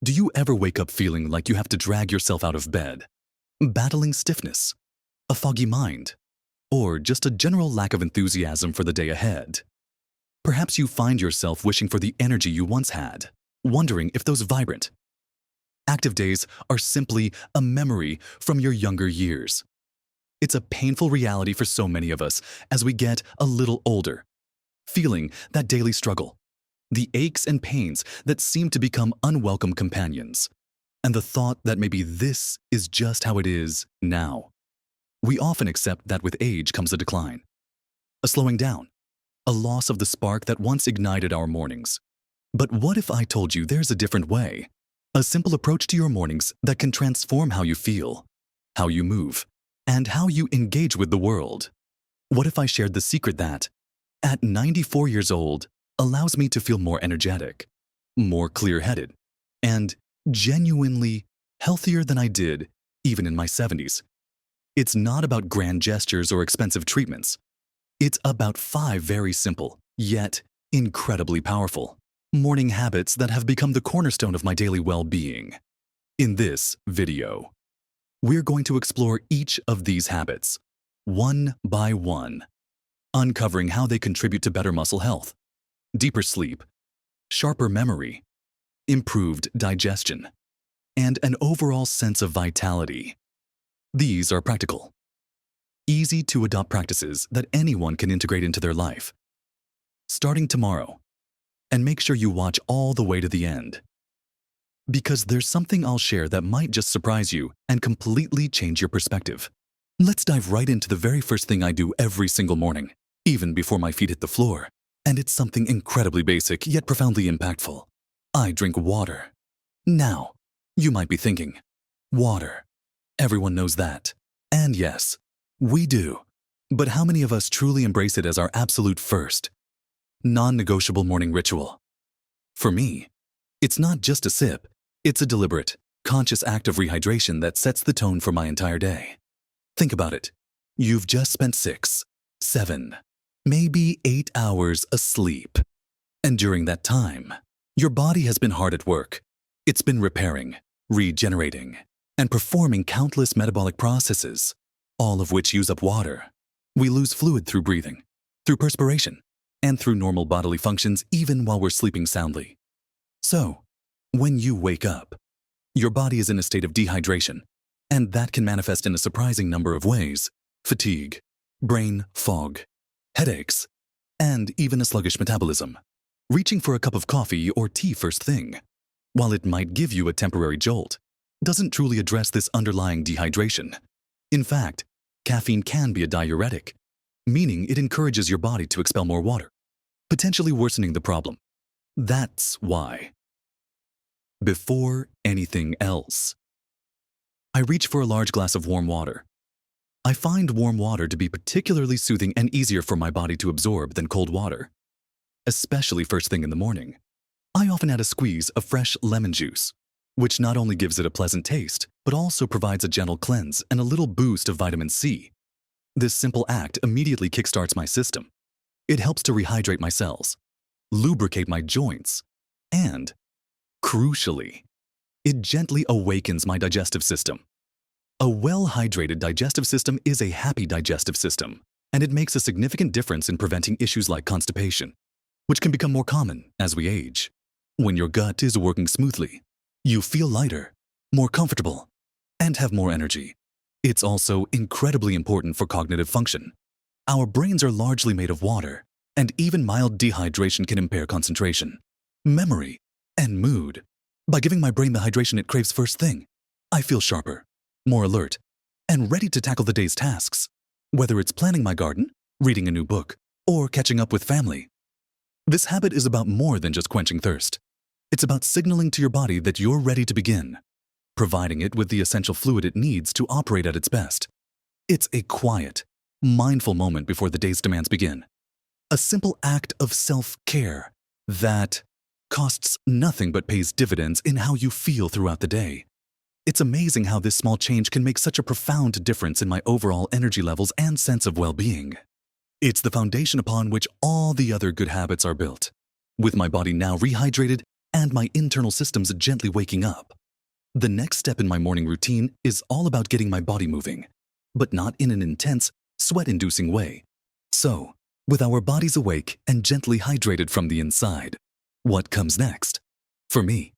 Do you ever wake up feeling like you have to drag yourself out of bed, battling stiffness, a foggy mind, or just a general lack of enthusiasm for the day ahead? Perhaps you find yourself wishing for the energy you once had, wondering if those vibrant, active days are simply a memory from your younger years. It's a painful reality for so many of us as we get a little older, feeling that daily struggle, the aches and pains that seem to become unwelcome companions, and the thought that maybe this is just how it is now. We often accept that with age comes a decline, a slowing down, a loss of the spark that once ignited our mornings. But what if I told you there's a different way, a simple approach to your mornings that can transform how you feel, how you move, and how you engage with the world? What if I shared the secret that, at 94 years old, allows me to feel more energetic, more clear-headed, and genuinely healthier than I did even in my 70s? It's not about grand gestures or expensive treatments. It's about 5 very simple, yet incredibly powerful, morning habits that have become the cornerstone of my daily well-being. In this video, we're going to explore each of these habits, one by one, uncovering how they contribute to better muscle health, deeper sleep, sharper memory, improved digestion, and an overall sense of vitality. These are practical, easy-to-adopt practices that anyone can integrate into their life. Starting tomorrow, and make sure you watch all the way to the end, because there's something I'll share that might just surprise you and completely change your perspective. Let's dive right into the very first thing I do every single morning, even before my feet hit the floor. And it's something incredibly basic yet profoundly impactful. I drink water. Now, you might be thinking, water. Everyone knows that. And yes, we do. But how many of us truly embrace it as our absolute first, non-negotiable morning ritual? For me, it's not just a sip. It's a deliberate, conscious act of rehydration that sets the tone for my entire day. Think about it. You've just spent 6, 7, maybe 8 hours asleep. And during that time, your body has been hard at work. It's been repairing, regenerating, and performing countless metabolic processes, all of which use up water. We lose fluid through breathing, through perspiration, and through normal bodily functions even while we're sleeping soundly. So, when you wake up, your body is in a state of dehydration, and that can manifest in a surprising number of ways: fatigue, brain fog, headaches, and even a sluggish metabolism. Reaching for a cup of coffee or tea first thing, while it might give you a temporary jolt, doesn't truly address this underlying dehydration. In fact, caffeine can be a diuretic, meaning it encourages your body to expel more water, potentially worsening the problem. That's why, before anything else, I reach for a large glass of warm water. I find warm water to be particularly soothing and easier for my body to absorb than cold water, especially first thing in the morning. I often add a squeeze of fresh lemon juice, which not only gives it a pleasant taste, but also provides a gentle cleanse and a little boost of vitamin C. This simple act immediately kickstarts my system. It helps to rehydrate my cells, lubricate my joints, and, crucially, it gently awakens my digestive system. A well-hydrated digestive system is a happy digestive system, and it makes a significant difference in preventing issues like constipation, which can become more common as we age. When your gut is working smoothly, you feel lighter, more comfortable, and have more energy. It's also incredibly important for cognitive function. Our brains are largely made of water, and even mild dehydration can impair concentration, memory, and mood. By giving my brain the hydration it craves first thing, I feel sharper, more alert, and ready to tackle the day's tasks, whether it's planning my garden, reading a new book, or catching up with family. This habit is about more than just quenching thirst. It's about signaling to your body that you're ready to begin, providing it with the essential fluid it needs to operate at its best. It's a quiet, mindful moment before the day's demands begin. A simple act of self-care that costs nothing but pays dividends in how you feel throughout the day. It's amazing how this small change can make such a profound difference in my overall energy levels and sense of well-being. It's the foundation upon which all the other good habits are built. With my body now rehydrated and my internal systems gently waking up. The next step in my morning routine is all about getting my body moving, but not in an intense, sweat-inducing way. So, with our bodies awake and gently hydrated from the inside, what comes next? For me,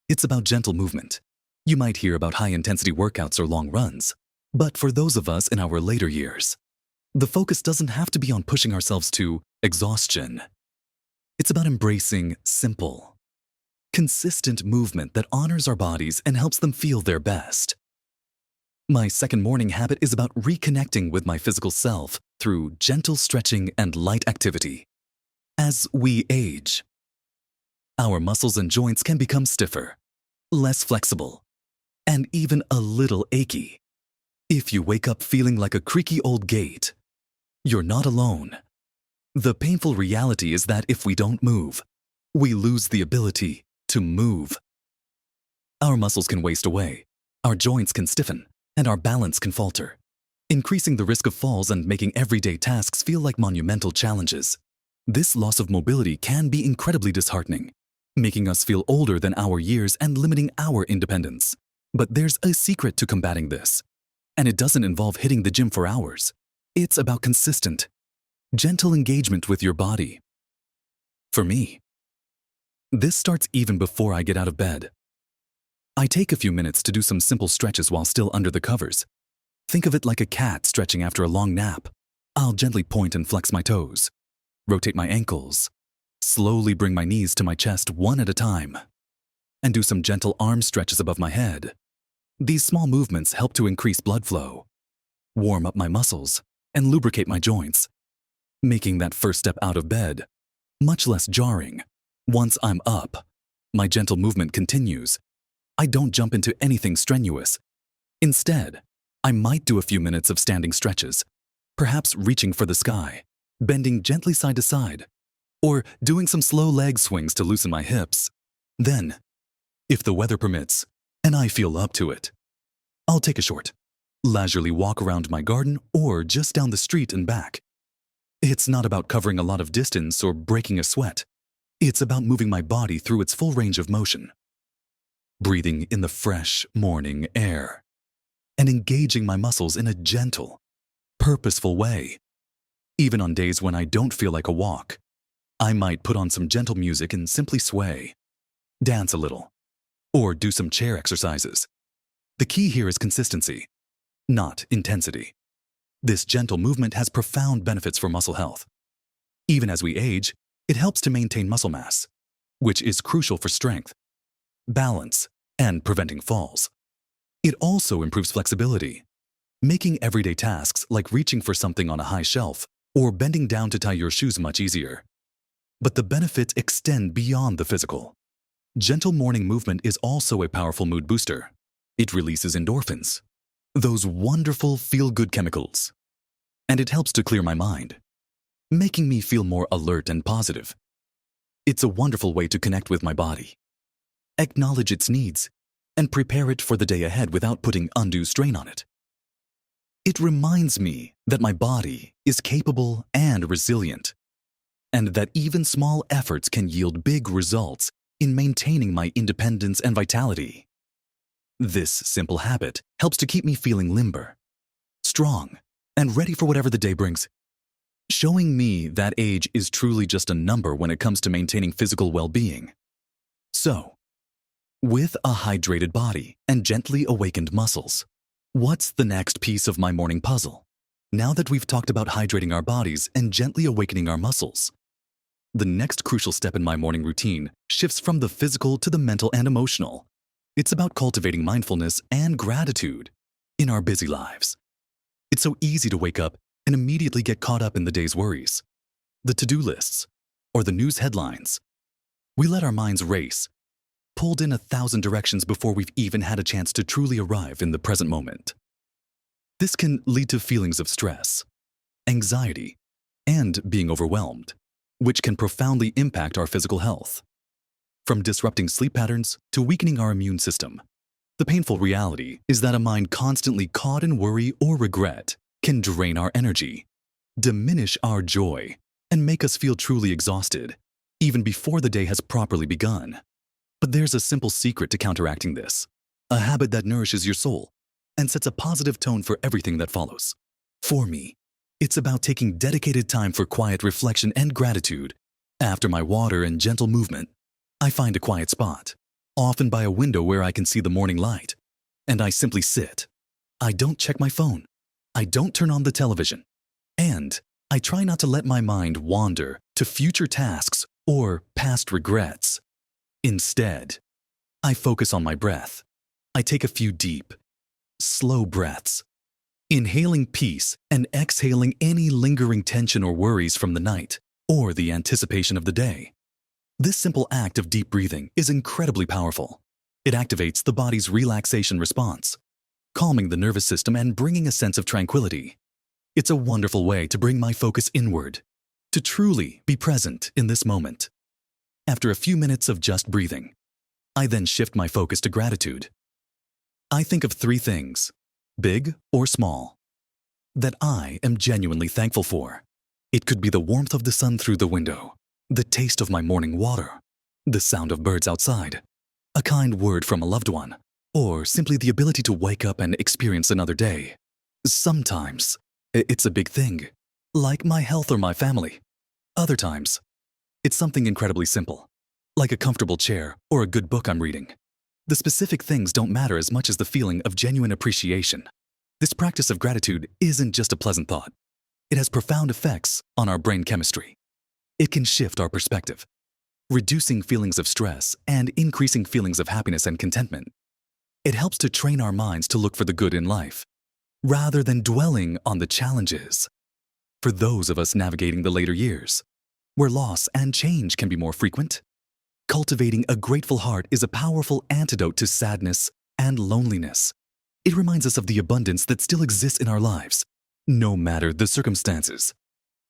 it's about gentle movement. You might hear about high-intensity workouts or long runs, but for those of us in our later years, the focus doesn't have to be on pushing ourselves to exhaustion. It's about embracing simple, consistent movement that honors our bodies and helps them feel their best. My second morning habit is about reconnecting with my physical self through gentle stretching and light activity. As we age, our muscles and joints can become stiffer, less flexible, and even a little achy. If you wake up feeling like a creaky old gate, you're not alone. The painful reality is that if we don't move, we lose the ability to move. Our muscles can waste away, our joints can stiffen, and our balance can falter, increasing the risk of falls and making everyday tasks feel like monumental challenges. This loss of mobility can be incredibly disheartening, making us feel older than our years and limiting our independence. But there's a secret to combating this, and it doesn't involve hitting the gym for hours. It's about consistent, gentle engagement with your body. For me, this starts even before I get out of bed. I take a few minutes to do some simple stretches while still under the covers. Think of it like a cat stretching after a long nap. I'll gently point and flex my toes, rotate my ankles, slowly bring my knees to my chest one at a time, and do some gentle arm stretches above my head. These small movements help to increase blood flow, warm up my muscles, and lubricate my joints, making that first step out of bed much less jarring. Once I'm up, my gentle movement continues. I don't jump into anything strenuous. Instead, I might do a few minutes of standing stretches, perhaps reaching for the sky, bending gently side to side, or doing some slow leg swings to loosen my hips. Then, if the weather permits, and I feel up to it, I'll take a short, leisurely walk around my garden or just down the street and back. It's not about covering a lot of distance or breaking a sweat. It's about moving my body through its full range of motion, breathing in the fresh morning air, and engaging my muscles in a gentle, purposeful way. Even on days when I don't feel like a walk, I might put on some gentle music and simply sway, dance a little, or do some chair exercises. The key here is consistency, not intensity. This gentle movement has profound benefits for muscle health. Even as we age, it helps to maintain muscle mass, which is crucial for strength, balance, and preventing falls. It also improves flexibility, making everyday tasks like reaching for something on a high shelf or bending down to tie your shoes much easier. But the benefits extend beyond the physical. Gentle morning movement is also a powerful mood booster. It releases endorphins, those wonderful feel-good chemicals, and it helps to clear my mind, making me feel more alert and positive. It's a wonderful way to connect with my body, acknowledge its needs, and prepare it for the day ahead without putting undue strain on it. It reminds me that my body is capable and resilient, and that even small efforts can yield big results in maintaining my independence and vitality. This simple habit helps to keep me feeling limber, strong, and ready for whatever the day brings, showing me that age is truly just a number when it comes to maintaining physical well-being. So, with a hydrated body and gently awakened muscles, what's the next piece of my morning puzzle? Now that we've talked about hydrating our bodies and gently awakening our muscles, the next crucial step in my morning routine shifts from the physical to the mental and emotional. It's about cultivating mindfulness and gratitude in our busy lives. It's so easy to wake up and immediately get caught up in the day's worries, the to-do lists, or the news headlines. We let our minds race, pulled in 1,000 directions before we've even had a chance to truly arrive in the present moment. This can lead to feelings of stress, anxiety, and being overwhelmed, which can profoundly impact our physical health. From disrupting sleep patterns to weakening our immune system, the painful reality is that a mind constantly caught in worry or regret can drain our energy, diminish our joy, and make us feel truly exhausted, even before the day has properly begun. But there's a simple secret to counteracting this, a habit that nourishes your soul and sets a positive tone for everything that follows. For me, it's about taking dedicated time for quiet reflection and gratitude. After my water and gentle movement, I find a quiet spot, often by a window where I can see the morning light, and I simply sit. I don't check my phone. I don't turn on the television. And I try not to let my mind wander to future tasks or past regrets. Instead, I focus on my breath. I take a few deep, slow breaths, inhaling peace and exhaling any lingering tension or worries from the night or the anticipation of the day. This simple act of deep breathing is incredibly powerful. It activates the body's relaxation response, calming the nervous system and bringing a sense of tranquility. It's a wonderful way to bring my focus inward, to truly be present in this moment. After a few minutes of just breathing, I then shift my focus to gratitude. I think of 3 things, big or small, that I am genuinely thankful for. It could be the warmth of the sun through the window, the taste of my morning water, the sound of birds outside, a kind word from a loved one, or simply the ability to wake up and experience another day. Sometimes, it's a big thing, like my health or my family. Other times, it's something incredibly simple, like a comfortable chair or a good book I'm reading. The specific things don't matter as much as the feeling of genuine appreciation. This practice of gratitude isn't just a pleasant thought. It has profound effects on our brain chemistry. It can shift our perspective, reducing feelings of stress and increasing feelings of happiness and contentment. It helps to train our minds to look for the good in life, rather than dwelling on the challenges. For those of us navigating the later years, where loss and change can be more frequent, cultivating a grateful heart is a powerful antidote to sadness and loneliness. It reminds us of the abundance that still exists in our lives, no matter the circumstances.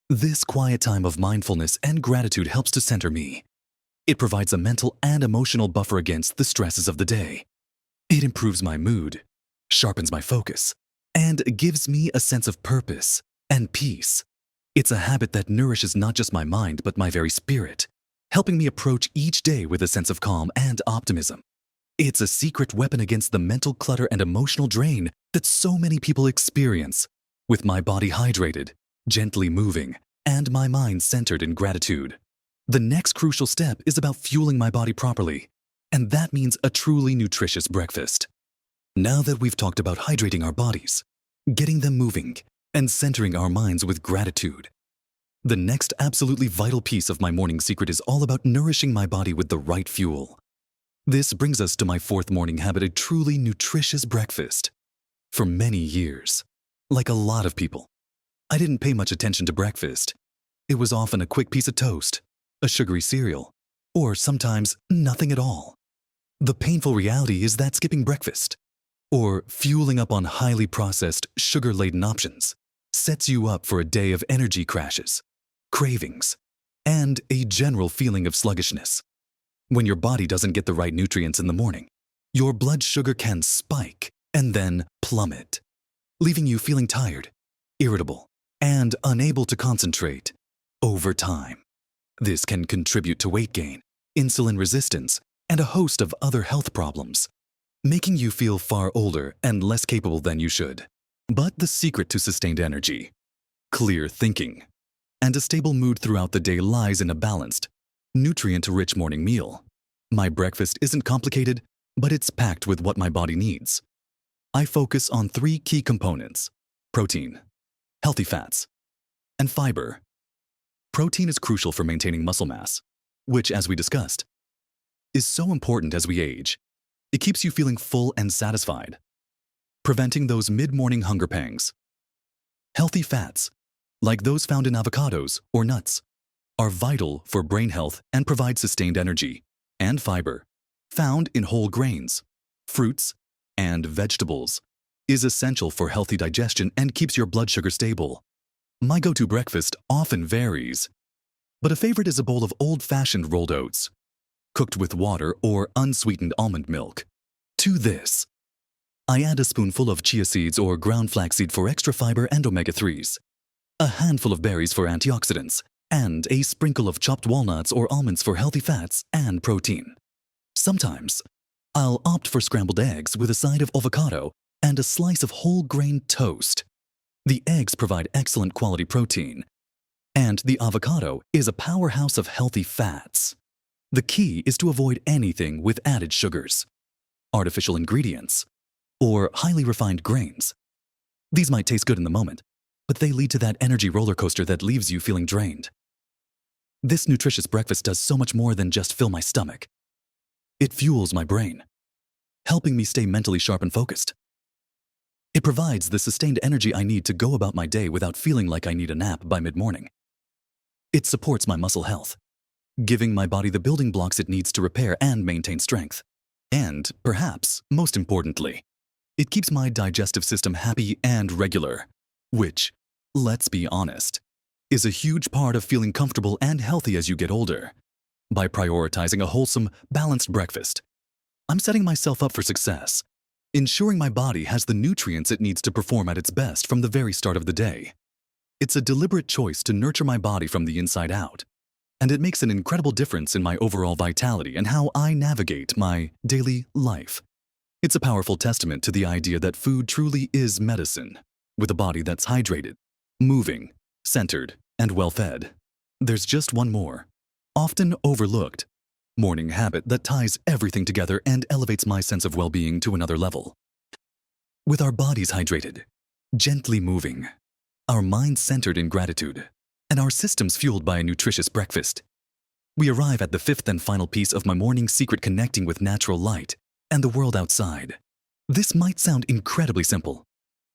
This quiet time of mindfulness and gratitude helps to center me. It provides a mental and emotional buffer against the stresses of the day. It improves my mood, sharpens my focus, and gives me a sense of purpose and peace. It's a habit that nourishes not just my mind but my very spirit, helping me approach each day with a sense of calm and optimism. It's a secret weapon against the mental clutter and emotional drain that so many people experience. With my body hydrated, gently moving, and my mind centered in gratitude, the next crucial step is about fueling my body properly, and that means a truly nutritious breakfast. Now that we've talked about hydrating our bodies, getting them moving, and centering our minds with gratitude, the next absolutely vital piece of my morning secret is all about nourishing my body with the right fuel. This brings us to my 4th morning habit, a truly nutritious breakfast. For many years, like a lot of people, I didn't pay much attention to breakfast. It was often a quick piece of toast, a sugary cereal, or sometimes nothing at all. The painful reality is that skipping breakfast, or fueling up on highly processed, sugar-laden options, sets you up for a day of energy crashes, cravings, and a general feeling of sluggishness. When your body doesn't get the right nutrients in the morning, your blood sugar can spike and then plummet, leaving you feeling tired, irritable, and unable to concentrate. Over time, this can contribute to weight gain, insulin resistance, and a host of other health problems, making you feel far older and less capable than you should. But the secret to sustained energy, clear thinking, and a stable mood throughout the day lies in a balanced, nutrient-rich morning meal. My breakfast isn't complicated, but it's packed with what my body needs. I focus on 3 key components: protein, healthy fats, and fiber. Protein is crucial for maintaining muscle mass, which, as we discussed, is so important as we age. It keeps you feeling full and satisfied, preventing those mid-morning hunger pangs. Healthy fats, like those found in avocados or nuts, are vital for brain health and provide sustained energy. And fiber, found in whole grains, fruits, and vegetables, is essential for healthy digestion and keeps your blood sugar stable. My go-to breakfast often varies, but a favorite is a bowl of old-fashioned rolled oats, cooked with water or unsweetened almond milk. To this, I add a spoonful of chia seeds or ground flaxseed for extra fiber and omega-3s, a handful of berries for antioxidants, and a sprinkle of chopped walnuts or almonds for healthy fats and protein. Sometimes, I'll opt for scrambled eggs with a side of avocado and a slice of whole grain toast. The eggs provide excellent quality protein, and the avocado is a powerhouse of healthy fats. The key is to avoid anything with added sugars, artificial ingredients, or highly refined grains. These might taste good in the moment, but they lead to that energy roller coaster that leaves you feeling drained. This nutritious breakfast does so much more than just fill my stomach. It fuels my brain, helping me stay mentally sharp and focused. It provides the sustained energy I need to go about my day without feeling like I need a nap by mid-morning. It supports my muscle health, giving my body the building blocks it needs to repair and maintain strength. And, perhaps, most importantly, it keeps my digestive system happy and regular, which, let's be honest, is a huge part of feeling comfortable and healthy as you get older. By prioritizing a wholesome, balanced breakfast, I'm setting myself up for success, ensuring my body has the nutrients it needs to perform at its best from the very start of the day. It's a deliberate choice to nurture my body from the inside out, and it makes an incredible difference in my overall vitality and how I navigate my daily life. It's a powerful testament to the idea that food truly is medicine, with a body that's hydrated, moving, centered, and well-fed. There's just one more, often overlooked, morning habit that ties everything together and elevates my sense of well-being to another level. With our bodies hydrated, gently moving, our minds centered in gratitude, and our systems fueled by a nutritious breakfast, we arrive at the fifth and final piece of my morning secret: connecting with natural light and the world outside. This might sound incredibly simple,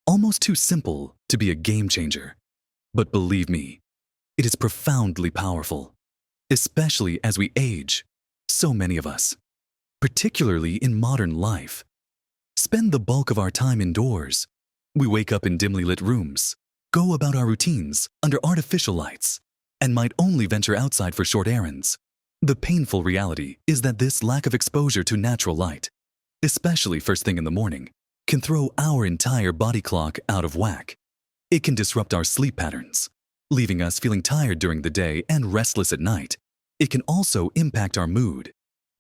almost too simple to be a game changer. But believe me, it is profoundly powerful, especially as we age. So many of us, particularly in modern life, spend the bulk of our time indoors. We wake up in dimly lit rooms, go about our routines under artificial lights, and might only venture outside for short errands. The painful reality is that this lack of exposure to natural light, especially first thing in the morning, can throw our entire body clock out of whack. It can disrupt our sleep patterns, leaving us feeling tired during the day and restless at night. It can also impact our mood,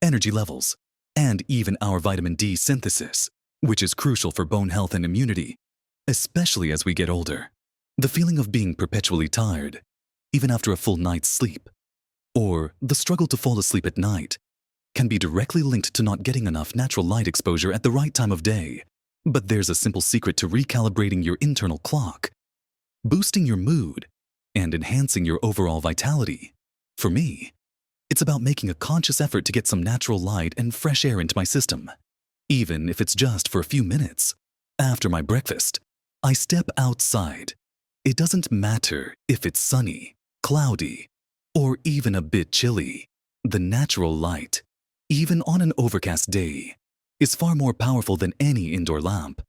energy levels, and even our vitamin D synthesis, which is crucial for bone health and immunity, especially as we get older. The feeling of being perpetually tired, even after a full night's sleep, or the struggle to fall asleep at night, can be directly linked to not getting enough natural light exposure at the right time of day. But there's a simple secret to recalibrating your internal clock, boosting your mood, and enhancing your overall vitality. For me, it's about making a conscious effort to get some natural light and fresh air into my system. Even if it's just for a few minutes. After my breakfast, I step outside. It doesn't matter if it's sunny, cloudy, or even a bit chilly. The natural light, even on an overcast day, is far more powerful than any indoor lamp.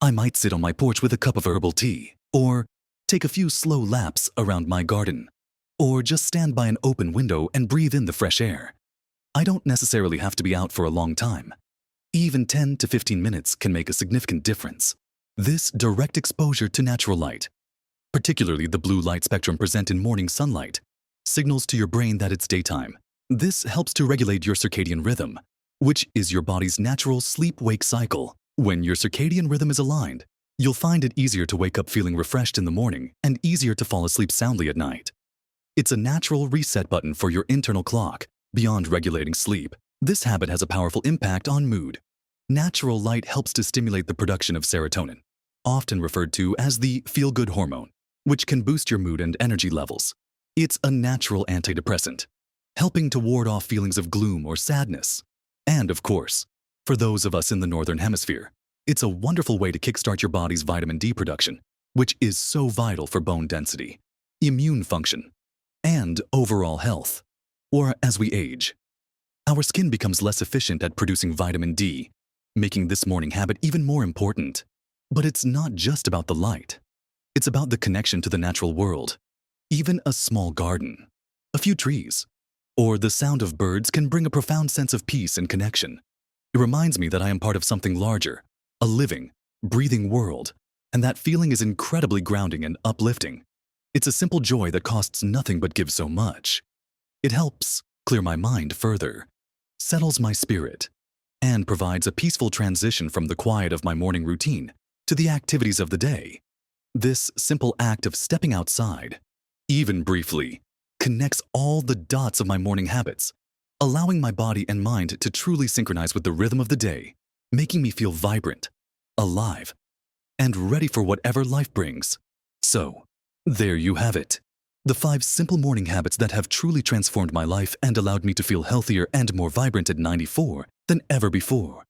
I might sit on my porch with a cup of herbal tea, or take a few slow laps around my garden, or just stand by an open window and breathe in the fresh air. I don't necessarily have to be out for a long time. Even 10 to 15 minutes can make a significant difference. This direct exposure to natural light, particularly the blue light spectrum present in morning sunlight, signals to your brain that it's daytime. This helps to regulate your circadian rhythm, which is your body's natural sleep-wake cycle. When your circadian rhythm is aligned, you'll find it easier to wake up feeling refreshed in the morning and easier to fall asleep soundly at night. It's a natural reset button for your internal clock. Beyond regulating sleep, this habit has a powerful impact on mood. Natural light helps to stimulate the production of serotonin, often referred to as the feel-good hormone, which can boost your mood and energy levels. It's a natural antidepressant, helping to ward off feelings of gloom or sadness. And of course, for those of us in the Northern Hemisphere, it's a wonderful way to kickstart your body's vitamin D production, which is so vital for bone density, immune function, and overall health. Or as we age, our skin becomes less efficient at producing vitamin D, making this morning habit even more important. But it's not just about the light. It's about the connection to the natural world. Even a small garden, a few trees, or the sound of birds can bring a profound sense of peace and connection. It reminds me that I am part of something larger, a living, breathing world, and that feeling is incredibly grounding and uplifting. It's a simple joy that costs nothing but gives so much. It helps clear my mind further, settles my spirit, and provides a peaceful transition from the quiet of my morning routine to the activities of the day. This simple act of stepping outside, even briefly, connects all the dots of my morning habits, allowing my body and mind to truly synchronize with the rhythm of the day, making me feel vibrant, alive, and ready for whatever life brings. So, there you have it. The 5 simple morning habits that have truly transformed my life and allowed me to feel healthier and more vibrant at 94 than ever before.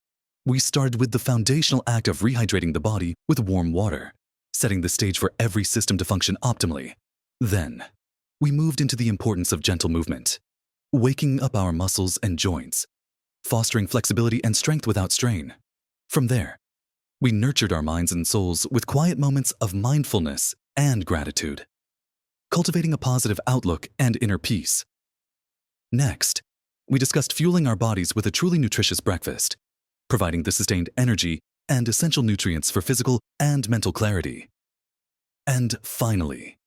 We started with the foundational act of rehydrating the body with warm water, setting the stage for every system to function optimally. Then, we moved into the importance of gentle movement, waking up our muscles and joints, fostering flexibility and strength without strain. From there, we nurtured our minds and souls with quiet moments of mindfulness and gratitude, cultivating a positive outlook and inner peace. Next, we discussed fueling our bodies with a truly nutritious breakfast, providing the sustained energy and essential nutrients for physical and mental clarity. And finally,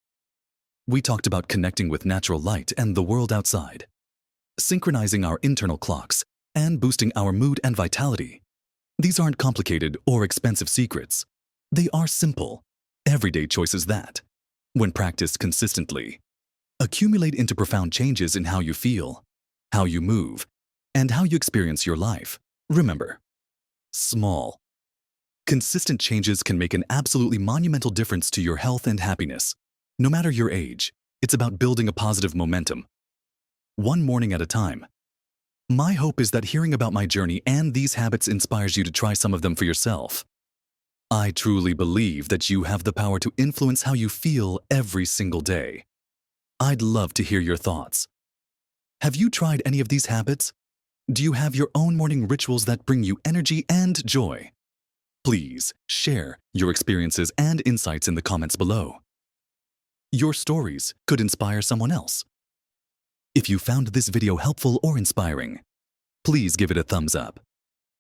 we talked about connecting with natural light and the world outside, synchronizing our internal clocks and boosting our mood and vitality. These aren't complicated or expensive secrets. They are simple, everyday choices that, when practiced consistently, accumulate into profound changes in how you feel, how you move, and how you experience your life. Remember, small, consistent changes can make an absolutely monumental difference to your health and happiness. No matter your age, it's about building a positive momentum, one morning at a time. My hope is that hearing about my journey and these habits inspires you to try some of them for yourself. I truly believe that you have the power to influence how you feel every single day. I'd love to hear your thoughts. Have you tried any of these habits? Do you have your own morning rituals that bring you energy and joy? Please share your experiences and insights in the comments below. Your stories could inspire someone else. If you found this video helpful or inspiring, please give it a thumbs up.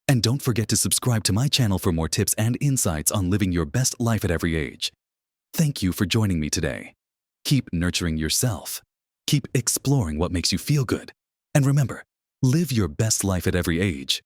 And don't forget to subscribe to my channel for more tips and insights on living your best life at every age. Thank you for joining me today. Keep nurturing yourself. Keep exploring what makes you feel good. And remember, live your best life at every age.